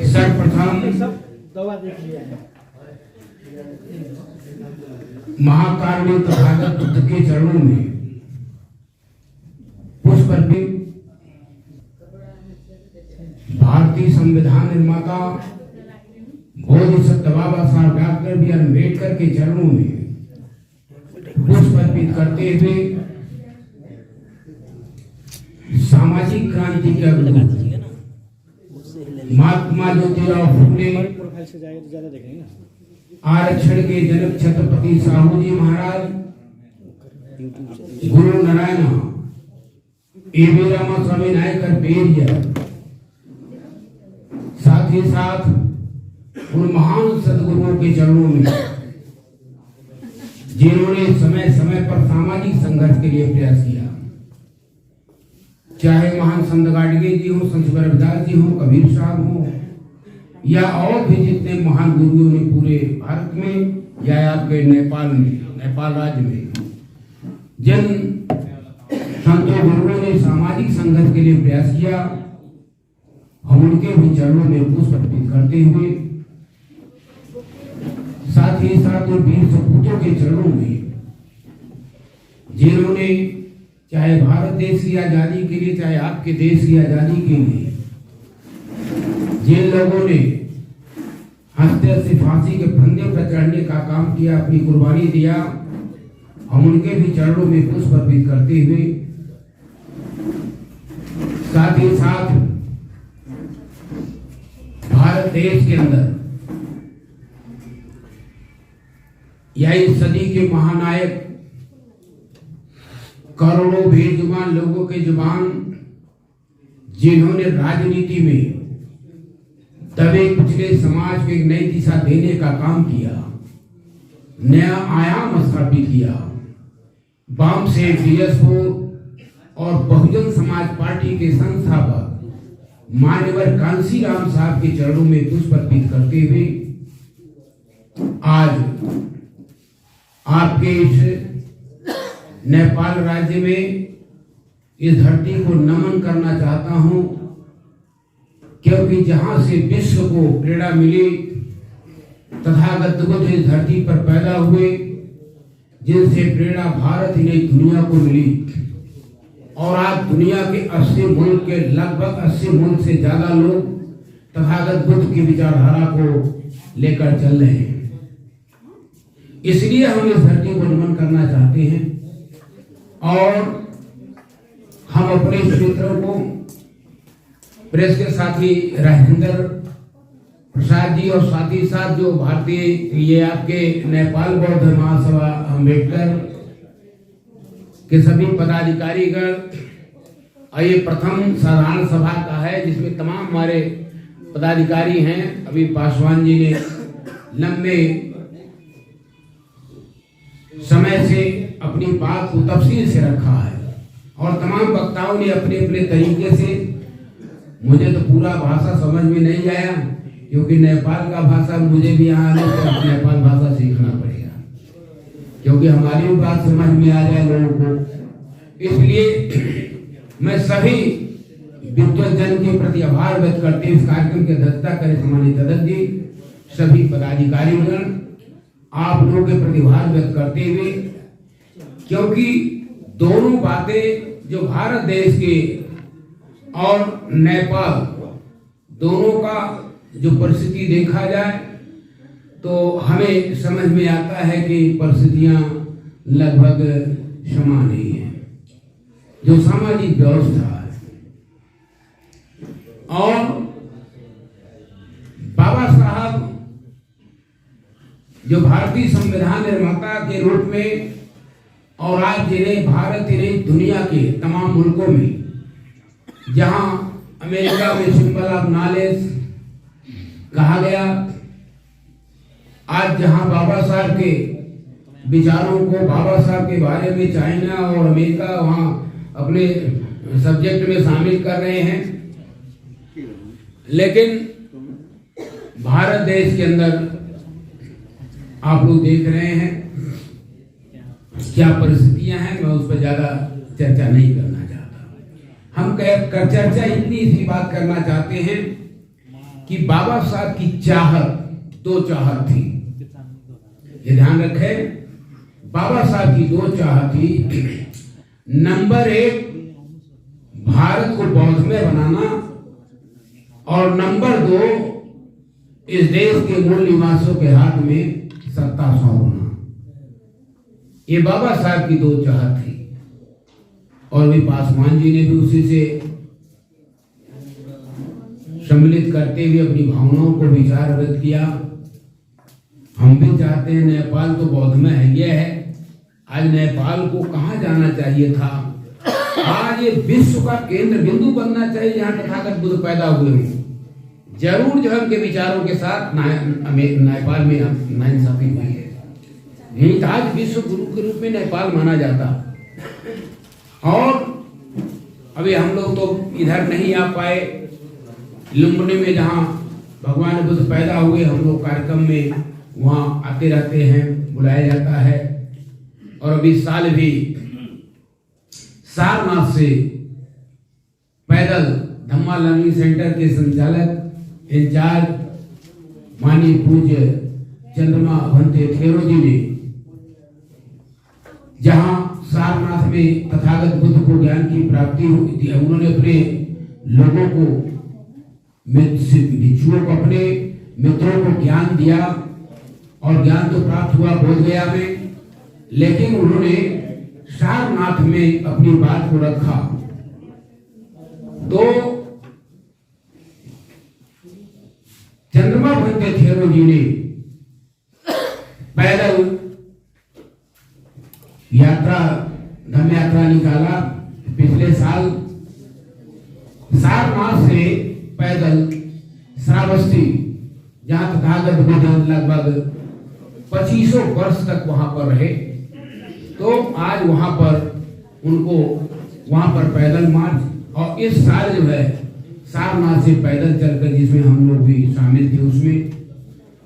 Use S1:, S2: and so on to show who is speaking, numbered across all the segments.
S1: सर्वप्रथम महाकारुणिक तथागत बुद्ध के चरणों में पुष्प अर्पित भारतीय संविधान निर्माता बोधिसत्व बाबा साहब डॉक्टर बी आर अम्बेडकर के चरणों में पुष्प अर्पित करते हुए सामाजिक क्रांति के अग्रदूत महात्मा ज्योतिराव फुले आरक्षण के जनक छत्रपति साहू जी महाराज, गुरु नारायण एवी रामास्वामी नायकर पेरिया, साथ ही साथ उन महान सदगुरुओं के चरणों में जिन्होंने समय समय पर सामाजिक संघर्ष के लिए प्रयास किया, चाहे महान संत गाडगे जी हो, संत रविदास जी हो, कबीर साहब हो, या और भी जितने महान गुरुओं ने पूरे भारत में या आपके नेपाल राज्य में जिन संतों गुरुओं ने सामाजिक संघर्ष के लिए प्रयास किया, हम उनके भी चरणों में पुष्प अर्पित करते हुए साथ ही साथ उन वीर सपूतों के चरणों में जिन्होंने चाहे भारत देश की आजादी के लिए, चाहे आपके देश की आजादी के लिए जिन लोगों ने हत्या से फांसी के फंदे पर चढ़ने का काम किया, अपनी कुर्बानी दिया, हम उनके भी चरणों में पुष्प अर्पित करते हुए साथ ही साथ भारत देश के अंदर या इस सदी के महानायक करोड़ों बेजुबान लोगों के जुबान जिन्होंने राजनीति में दबे कुचले समाज को एक नई दिशा देने का काम किया, नया आयाम स्थापित किया, वाम से डीएसओ और बहुजन समाज पार्टी के संस्थापक मान्यवर कांशीराम साहब के चरणों में पुष्प अर्पित करते हुए आज आपके इस नेपाल राज्य में इस धरती को नमन करना चाहता हूं, क्योंकि जहां से विश्व को प्रेरणा मिली, तथागत बुद्ध इस धरती पर पैदा हुए, जिनसे प्रेरणा भारत ही नहीं दुनिया को मिली, और आज दुनिया के 80 मुल्क के लगभग 80 मुल्क से ज्यादा लोग तथागत बुद्ध की विचारधारा को लेकर चल रहे हैं। इसलिए हम इस धरती को नमन करना चाहते हैं और हम अपने मित्रों को, प्रेस के साथी राजेंद्र प्रसाद जी और साथ ही साथ जो भारतीय ये आपके नेपाल बौद्ध महासभा अम्बेडकर के सभी पदाधिकारीगण, और ये प्रथम साधारण सभा का है जिसमें तमाम हमारे पदाधिकारी हैं। अभी पासवान जी ने लंबे समय से अपनी बात को तफसील से रखा है और तमाम वक्ताओं ने अपने अपने तरीके से, मुझे तो पूरा भाषा समझ में नहीं आया क्योंकि नेपाल का भाषा मुझे भी यहाँ आने से नेपाल भाषा सीखना पड़ेगा, क्योंकि हमारी बात समझ में आ जाए लोगों को। इसलिए मैं सभी विद्वजन के प्रति आभार व्यक्त करते हुए इस कार्यक्रम की अध्यक्षता करें सम्मानित अध्यक्ष जी, सभी पदाधिकारीगण, आप लोगों के प्रति आभार व्यक्त करते हुए, क्योंकि दोनों बातें जो भारत देश के और नेपाल दोनों का जो परिस्थिति देखा जाए तो हमें समझ में आता है कि परिस्थितियां लगभग समान ही हैं। जो सामाजिक व्यवस्था है और बाबा साहब जो भारतीय संविधान निर्माता के रूप में और आज जिन्हें भारत नहीं दुनिया के तमाम मुल्कों में, जहां अमेरिका में सिंबल ऑफ नॉलेज कहा गया, आज जहां बाबा साहब के विचारों को, बाबा साहब के बारे में चाइना और अमेरिका वहां अपने सब्जेक्ट में शामिल कर रहे हैं, लेकिन भारत देश के अंदर आप लोग देख रहे हैं क्या परिस्थितियां हैं। मैं उस पर ज्यादा चर्चा नहीं करना चाहता। हम चर्चा इतनी सी बात करना चाहते हैं कि बाबा साहब की चाहत, दो चाहत थी, ये ध्यान रखें। बाबा साहब की दो चाहत थी। नंबर 1, भारत को बौद्धमय बनाना, और नंबर 2, इस देश के मूल निवासियों के हाथ में सत्ता सौंपना। ये बाबा साहब की दो चाहत थी। और भी पासवान जी ने भी उसी से सम्मिलित करते हुए अपनी भावनाओं को विचार व्यक्त किया। हम भी चाहते हैं, नेपाल तो बौद्धमय है, यह है। आज नेपाल को कहाँ जाना चाहिए था? आज ये विश्व का केंद्र बिंदु बनना चाहिए जहाँ तथागत बुद्ध पैदा हुए हों। जरूर जो उनके विचारों के साथ नेपाल में नाइंसाफी हुई है, नहीं तो आज विश्व गुरु के रूप में नेपाल माना जाता। और अभी हम लोग तो इधर नहीं आ पाए, लुम्बिनी में जहाँ भगवान बुद्ध पैदा हुए, हम लोग कार्यक्रम में वहाँ आते रहते हैं, बुलाया जाता है। और अभी साल भी सारनाथ से पैदल धम्मा लर्निंग सेंटर के संचालक इंचार्ज माननीय पूज्य चंद्रमा भंते थेरो जी ने, जहां सारनाथ में तथागत बुद्ध को ज्ञान की प्राप्ति हुई थी, उन्होंने अपने लोगों को, भिक्षुओं को, अपने मित्रों को ज्ञान दिया। और ज्ञान तो प्राप्त हुआ बोधगया में, लेकिन उन्होंने सारनाथ में अपनी बात को रखा। तो चंद्रमा भंते थेरो जी ने पैदल यात्रा, धम्म यात्रा निकाला। पिछले साल सारनाथ से पैदल श्रावस्ती, जहां तथागत बुद्ध लगभग 2500 वर्ष तक वहां पर रहे, तो आज वहां पर उनको वहां पर पैदल मार्च। और इस साल जो है सारनाथ से पैदल चलकर, जिसमें हम लोग भी शामिल थे, उसमें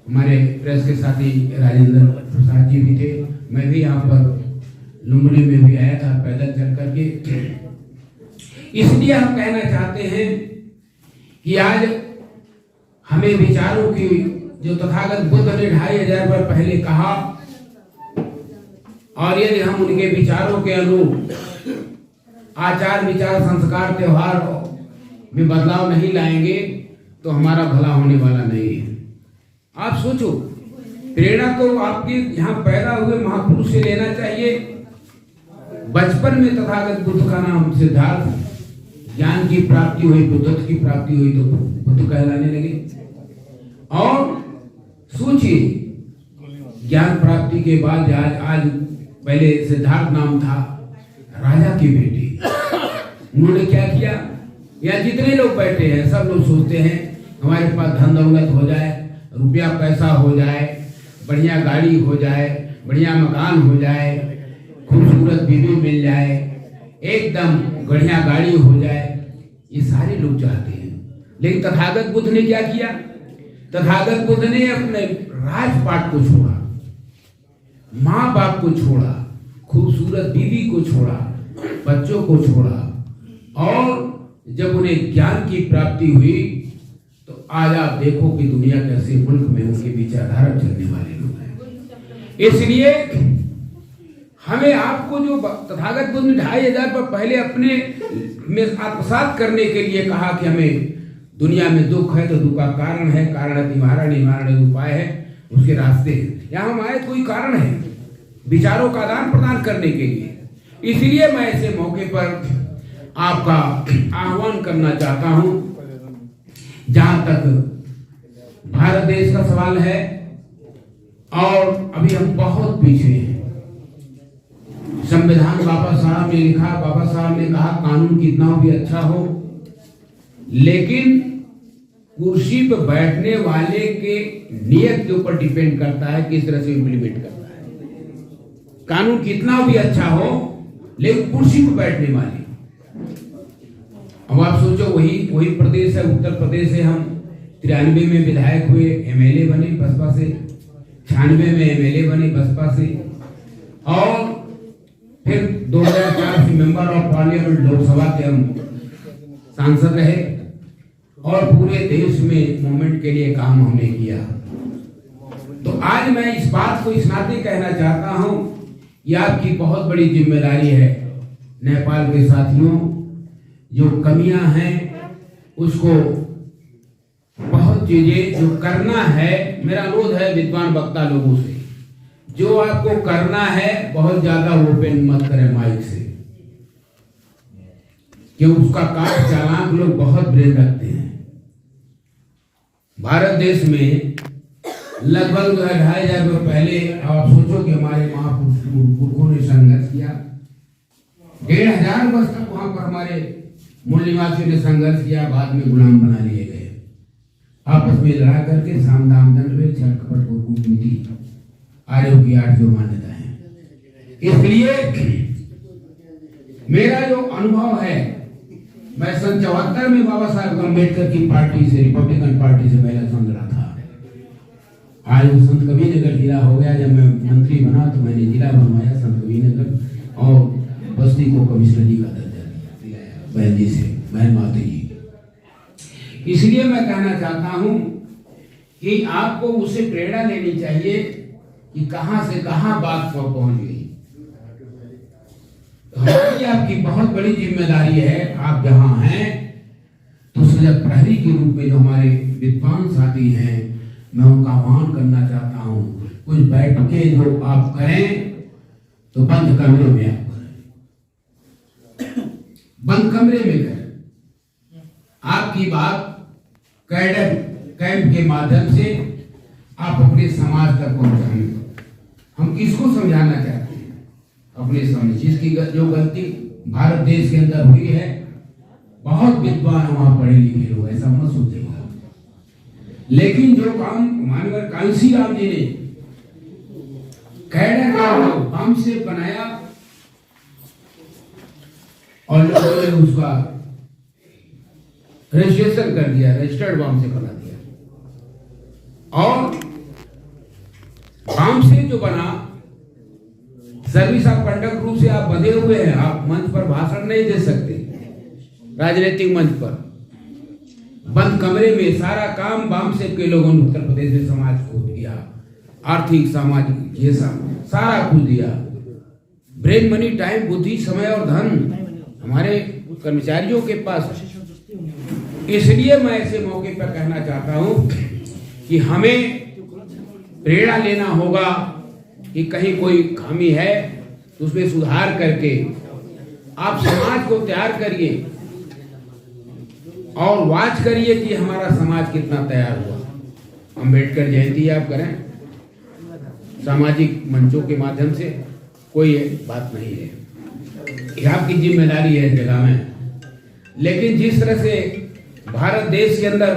S1: हमारे प्रेस के साथी राजेंद्र प्रसाद जी भी थे, मैं भी यहाँ पर लुम्बिनी में भी आया था पैदल चल करके। इसलिए हम कहना चाहते हैं कि आज हमें विचारों की, जो तथागत बुद्ध ने 2500 वर्ष पहले कहा, और यदि हम उनके विचारों के अनुरूप आचार विचार संस्कार त्योहार में बदलाव नहीं लाएंगे तो हमारा भला होने वाला नहीं है। आप सोचो, प्रेरणा तो आपके यहाँ पैदा हुए महापुरुष से लेना चाहिए। बचपन में तथागत बुद्ध का नाम सिद्धार्थ, ज्ञान की प्राप्ति हुई, बुद्धत्व की प्राप्ति हुई तो बुद्ध कहलाने लगे। और सोचिए, ज्ञान प्राप्ति के बाद आज पहले सिद्धार्थ नाम था, राजा की बेटी, उन्होंने क्या किया? या जितने लोग बैठे हैं सब लोग सोचते हैं हमारे पास धन दौलत हो जाए, रुपया पैसा हो जाए, बढ़िया गाड़ी हो जाए, बढ़िया मकान हो जाए, खूबसूरत बीवी मिल जाए, एकदम बढ़िया गाड़ी हो जाए, ये सारे लोग चाहते हैं। लेकिन तथागत बुद्ध ने क्या किया? तथागत बुद्ध ने अपने राजपाट को छोड़ा, माँ बाप को छोड़ा, खूबसूरत बीवी को छोड़ा, बच्चों को छोड़ा, और जब उन्हें ज्ञान की प्राप्ति हुई तो आज आप देखो कि दुनिया कैसे मुल्क में उनके विचारधारा चलने वाले लोग हैं। इसलिए हमें आपको जो तथागत बुद्ध ने 2500 पर पहले अपने में आत्मसात करने के लिए कहा कि हमें दुनिया में दुख है तो दुख का कारण है, कारण है निवारण, निवारण है उपाय है, उसके रास्ते हैं। यहाँ हम आए कोई कारण है विचारों का आदान प्रदान करने के लिए। इसलिए मैं ऐसे मौके पर आपका आह्वान करना चाहता हूं, जहां तक भारत देश का सवाल है, और अभी हम बहुत पीछे हैं। संविधान बाबा साहब ने लिखा, बाबा साहब ने कहा कानून कितना भी अच्छा हो, लेकिन कुर्सी पर बैठने वाले के नियत के ऊपर डिपेंड करता है किस तरह से इम्प्लीमेंट करता है। कानून कितना भी अच्छा हो, लेकिन कुर्सी पर बैठने वाले, अब आप सोचो वही प्रदेश है, उत्तर प्रदेश से हम 93 में विधायक हुए, एमएलए बने बसपा से, 96 में एमएलए बने बसपा से, और फिर 2004 से मेंबर ऑफ पार्लियामेंट लोकसभा के हम सांसद रहे और पूरे देश में मूवमेंट के लिए काम हमने किया। तो आज मैं इस बात को इस नाते कहना चाहता हूं, ये आपकी बहुत बड़ी जिम्मेदारी है नेपाल के साथियों। जो कमियां हैं उसको बहुत चीजें जो करना है, मेरा अनुरोध है विद्वान वक्ता लोगों से, जो आपको करना है बहुत ज्यादा ओपन मत करें माइक से, क्योंकि उसका काट चालाक लोग बहुत ब्रेन रखते हैं। भारत देश में लगभग 2500 वर्ष पहले, आप सोचो कि हमारे महापुरुषों ने संघर्ष किया, 1500 वर्ष तक वहां पर हमारे मूल निवासियों ने संघर्ष किया, बाद में गुलाम बना लिए गए, आपस में लड़ा करके साम दाम दंड में छठ कपट को कूटनीति आर्यों की 8 जो मान्यता है। इसलिए मेरा जो अनुभव है, मैं सन 74 में बाबा साहब अम्बेडकर की पार्टी से, रिपब्लिकन पार्टी से मैं इलेक्शन लड़ा था। आज वो संत कबीरनगर जिला हो गया। जब मैं मंत्री बना तो मैंने जिला बनवाया संत कबीरनगर और बस्ती को कमिश्नर जी का दर्जा दिलाया बहन जी से, बहन माता जी। इसलिए मैं कहना चाहता हूं कि आपको उससे प्रेरणा लेनी चाहिए कि कहां से कहां बात पहुंच गई। हमारी आपकी बहुत बड़ी जिम्मेदारी है, आप जहां हैं तो सजग प्रहरी के रूप में जो हमारे विद्वान साथी हैं, मैं उनका आह्वान करना चाहता हूं, कुछ बैठ के जो आप करें तो बंद कमरे में आप करें, बंद कमरे में करें। आपकी बात कैडर कैंप के माध्यम से आप अपने समाज तक पहुंचाएंगे। हम किसको समझाना चाहते हैं? अपने सामने जिसकी जो गलती भारत देश के अंदर हुई है, बहुत विद्वान वहां पढ़े लिखे लोग, ऐसा मत सोचिएगा। लेकिन जो काम मानवर कांसी राम जी ने कैडर का बम से बनाया और लोगों ने उसका रजिस्ट्रेशन कर दिया, रजिस्टर्ड बम से बना दिया। और बम से जो बना, सर्विस ऑफ कंडक्ट रूप से आप बंधे हुए हैं, आप मंच पर भाषण नहीं दे सकते, राजनीतिक मंच पर। बंद कमरे में सारा काम बम से के लोगों ने उत्तर प्रदेश में समाज को दिया, आर्थिक सामाजिक ये सब सारा कुछ दिया। ब्रेन मनी, टाइम, बुद्धि, समय और धन हमारे कर्मचारियों के पास। इसलिए मैं ऐसे मौके पर कहना चाहता हूं कि हमें प्रेरणा लेना होगा कि कहीं कोई खामी है तो उसमें सुधार करके आप समाज को तैयार करिए और वाच करिए कि हमारा समाज कितना तैयार हुआ। अम्बेडकर जयंती आप करें सामाजिक मंचों के माध्यम से, कोई बात नहीं है, ये आपकी जिम्मेदारी है जगह में। लेकिन जिस तरह से भारत देश के अंदर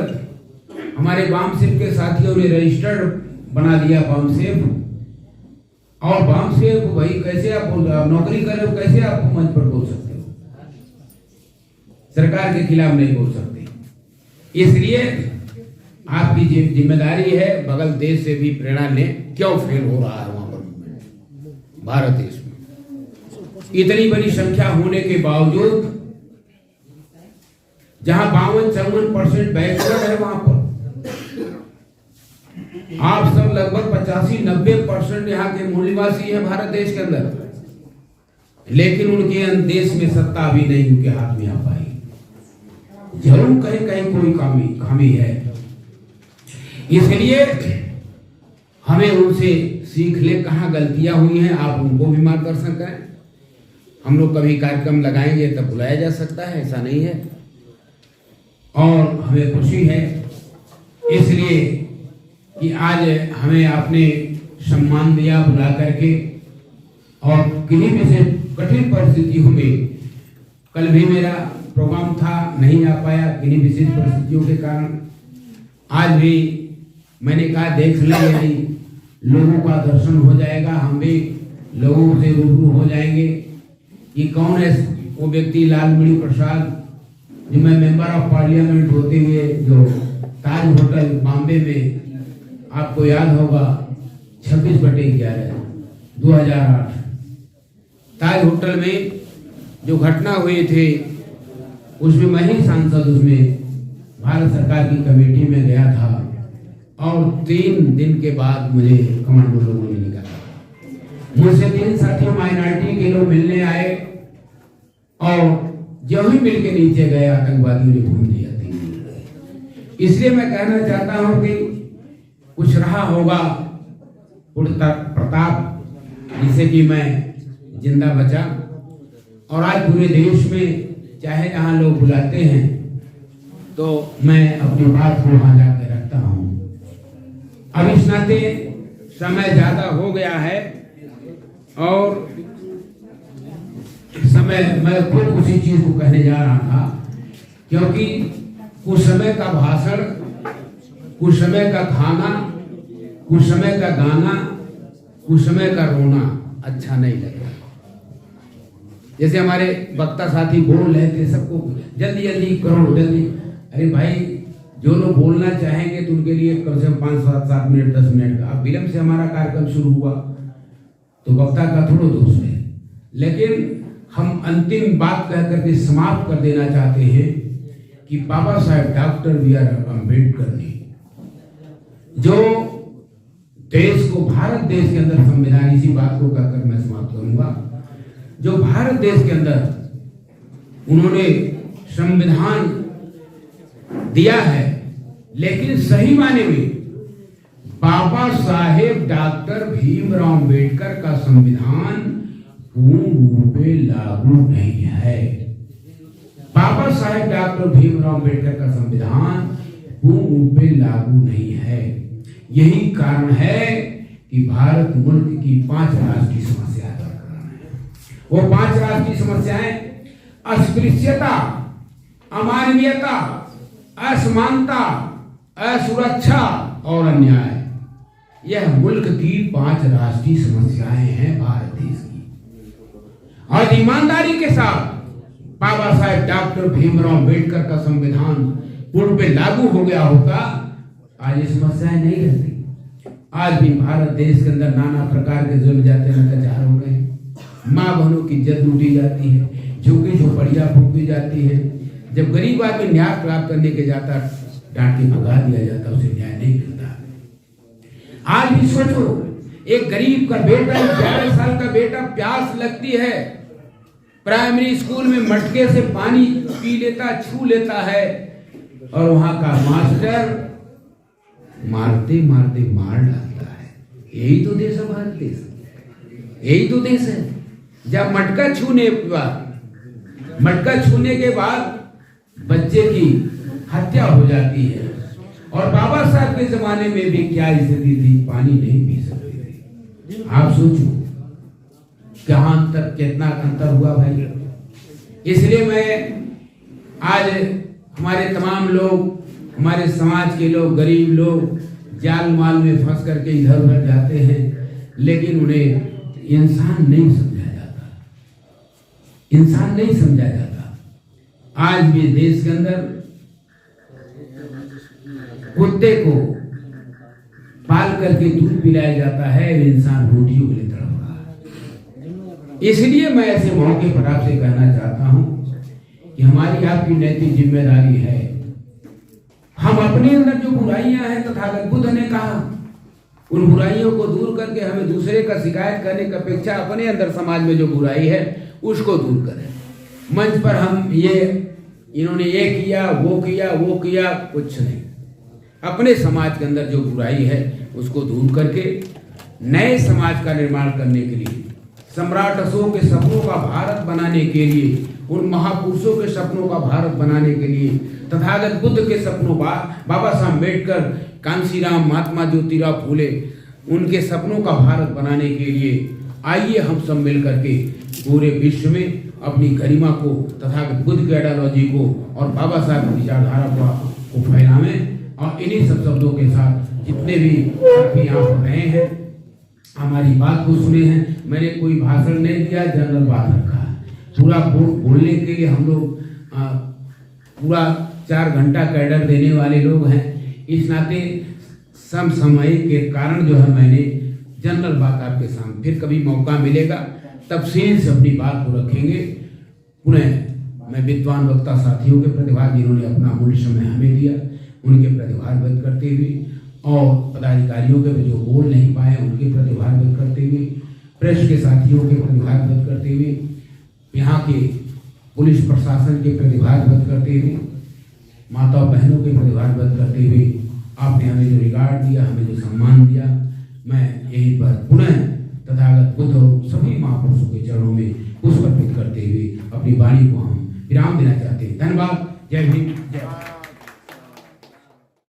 S1: हमारे वामसेफ के साथियों ने रजिस्टर्ड बना दिया वामसेफ, और वामसेफ भाई कैसे आप नौकरी कर रहे हो, कैसे आप मंच पर बोल सकते हो? सरकार के खिलाफ नहीं बोल सकते। इसलिए आपकी जिम्मेदारी है बगल देश से भी प्रेरणा लें। क्यों फेल हो रहा है वहां पर भारत देश में इतनी बड़ी संख्या होने के बावजूद, जहां 52-54% बैकवर्ड है, वहां पर आप सब लगभग 85-90% यहाँ के मूल निवासी हैं भारत देश के अंदर, लेकिन उनके देश में सत्ता भी नहीं उनके हाथ में आ पाई। जरूर कहीं कहीं कोई खामी है। इसलिए हमें उनसे सीख ले, कहाँ गलतियां हुई हैं, आप उनको भी मार्गदर्शन करें। हम लोग कभी कार्यक्रम लगाएंगे तब बुलाया जा सकता है, ऐसा नहीं है। और हमें खुशी है इसलिए कि आज हमें आपने सम्मान दिया बुला करके, और किन्हीं में से कठिन परिस्थितियों में, कल भी मेरा प्रोग्राम था, नहीं आ पाया किन्हीं विशेष परिस्थितियों के कारण। आज भी मैंने कहा देख लें, यदि लोगों का दर्शन हो जाएगा, हम भी लोगों से रूबरू हो जाएंगे कि कौन है वो व्यक्ति लालमणि प्रसाद, जो मैं मेंबर ऑफ पार्लियामेंट होते हुए जो ताज होटल बॉम्बे में, आपको याद होगा 26/11 2008 ताज होटल में जो घटना हुई थी उसमें मैं ही सांसद उसमें भारत सरकार की कमेटी में गया था और 3 दिन के बाद मुझे कमांडो लोगों ने निकाला। मुझसे 3 साथी माइनॉरिटी के लोग मिलने आए और जो ही मिल के नीचे गए आतंकवादियों ने भून दिया। इसलिए मैं कहना चाहता हूं कि कुछ रहा होगा प्रताप जिसे कि मैं जिंदा बचा, और आज पूरे देश में चाहे जहां लोग बुलाते हैं तो मैं अपनी बात को वहां जाकर रखता हूं। अब इस नाते समय ज्यादा हो गया है और समय मैं खुद उसी चीज को कहने जा रहा था, क्योंकि कुछ समय का भाषण, कुछ समय का खाना, कुछ समय का गाना, कुछ समय का रोना अच्छा नहीं लगता। जैसे हमारे वक्ता साथी बोल रहे थे, सबको जल्दी जल्दी करो जल्दी। अरे भाई, जो लोग बोलना चाहेंगे तो उनके लिए कम से कम 5-7 मिनट 10 मिनट का। अब विलंब से हमारा कार्यक्रम शुरू हुआ तो वक्ता का थोड़ा दोष है, लेकिन हम अंतिम बात कह करके समाप्त कर देना चाहते हैं कि Baba Saheb doctor B are Ambedkar ने जो देश को, भारत देश के अंदर संविधान, इसी बात को कहकर मैं समाप्त करूंगा, जो भारत देश के अंदर उन्होंने संविधान दिया है, लेकिन सही माने में बाबा साहेब डॉक्टर भीमराव अम्बेडकर का संविधान पूर्ण रूप से लागू नहीं है। बाबा साहेब डॉक्टर भीमराव अम्बेडकर का संविधान पूर्ण रूप से लागू नहीं है। यही कारण है कि भारत मुल्क की 5 राष्ट्रीय समस्याएं बरकरार हैं। वो 5 राष्ट्रीय समस्याएं अस्पृश्यता, अमानवीयता, असमानता, असुरक्षा और अन्याय, यह मुल्क की 5 राष्ट्रीय समस्याएं हैं भारत देश की। और ईमानदारी के साथ बाबा साहेब डॉक्टर भीमराव अम्बेडकर का संविधान पूर्ण पे लागू हो गया होता, आज ये समस्याएं नहीं रहती। आज भी भारत देश के अंदर नाना प्रकार के जुल्म जाते अत्याचार हो गए, माँ बहनों की इज्जत लूटी जाती है, झुग्गी झोपड़ियां फूकी जाती है। जब गरीब आदमी न्याय प्राप्त करने के जाता, डांट के भगा दिया जाता, उसे न्याय नहीं मिलता। आज भी सोचो, एक गरीब का बेटा, 11 साल का बेटा, प्यास लगती है, प्राइमरी स्कूल में मटके से पानी पी लेता, छू लेता है, और वहां का मास्टर मारते मारते मार डालता है। यही तो देश है भारत देश, यही तो देश है। जब मटका छूने के बाद बच्चे की हत्या हो जाती है। और बाबा साहब के जमाने में भी क्या स्थिति थी, पानी नहीं पी सकते थे। आप सोचो कहां अंतर, कितना अंतर हुआ भाई। इसलिए मैं आज हमारे तमाम लोग, हमारे समाज के लोग, गरीब लोग जाल माल में फंस करके इधर उधर जाते हैं, लेकिन उन्हें इंसान नहीं समझा जाता, इंसान नहीं समझा जाता। आज भी देश के अंदर कुत्ते को पाल करके दूध पिलाया जाता है, इंसान रोटियों के लिए तड़प रहा है। इसलिए मैं ऐसे मौके पर आपसे कहना चाहता हूं कि हमारी आपकी नैतिक जिम्मेदारी है, हम अपने अंदर जो बुराइयां हैं, तथागत बुद्ध ने कहा, उन बुराइयों को दूर करके हमें दूसरे का शिकायत करने की अपेक्षा अपने अंदर समाज में जो बुराई है उसको दूर करें। मंच पर हम इन्होंने ये किया, वो किया, कुछ नहीं। अपने समाज के अंदर जो बुराई है उसको दूर करके नए समाज का निर्माण करने के लिए, सम्राट अशोक के सपनों का भारत बनाने के लिए, उन महापुरुषों के सपनों का भारत बनाने के लिए, तथागत बुद्ध के सपनों, बाबा साहब अम्बेडकर, कांशीराम, महात्मा ज्योतिराव फूले, उनके सपनों का भारत बनाने के लिए आइए हम सब मिल करके पूरे विश्व में अपनी गरिमा को, तथागत बुद्ध की आइडियोलॉजी को और बाबा साहब की विचारधारा को फैलावें। और इन्हीं सब शब्दों के साथ जितने भी यहाँ पर रहे हैं, हमारी बात को सुने हैं, मैंने कोई भाषण नहीं दिया, जनरल बात रखा है। पूरा बोलने के लिए हम लोग पूरा 4 घंटा कैडर देने वाले लोग हैं। इस नाते समय के कारण जो है मैंने जनरल बात आपके सामने, फिर कभी मौका मिलेगा तफसील से अपनी बात को रखेंगे। पुनः मैं विद्वान वक्ता साथियों के प्रतिभाग जिन्होंने अपना अमूल्य समय हमें दिया उनके प्रतिभाग व्यक्त करते हुए और पदाधिकारियों के जो बोल नहीं पाए उनके प्रतिभाग व्यक्त करते हुए प्रेस के साथियों के प्रतिभाग व्यक्त करते हुए यहाँ के पुलिस प्रशासन के प्रतिभाग व्यक्त करते हुए माता बहनों के प्रतिभाग व्यक्त करते हुए आपने हमें जो रिगार्ड दिया हमें जो सम्मान दिया मैं यहीं पर पुनः तथागत बुद्ध और सभी महापुरुषों के चरणों में पुष्प अर्पित करते हुए अपनी वाणी को हम विराम देना चाहते हैं। धन्यवाद। जय हिंद। जय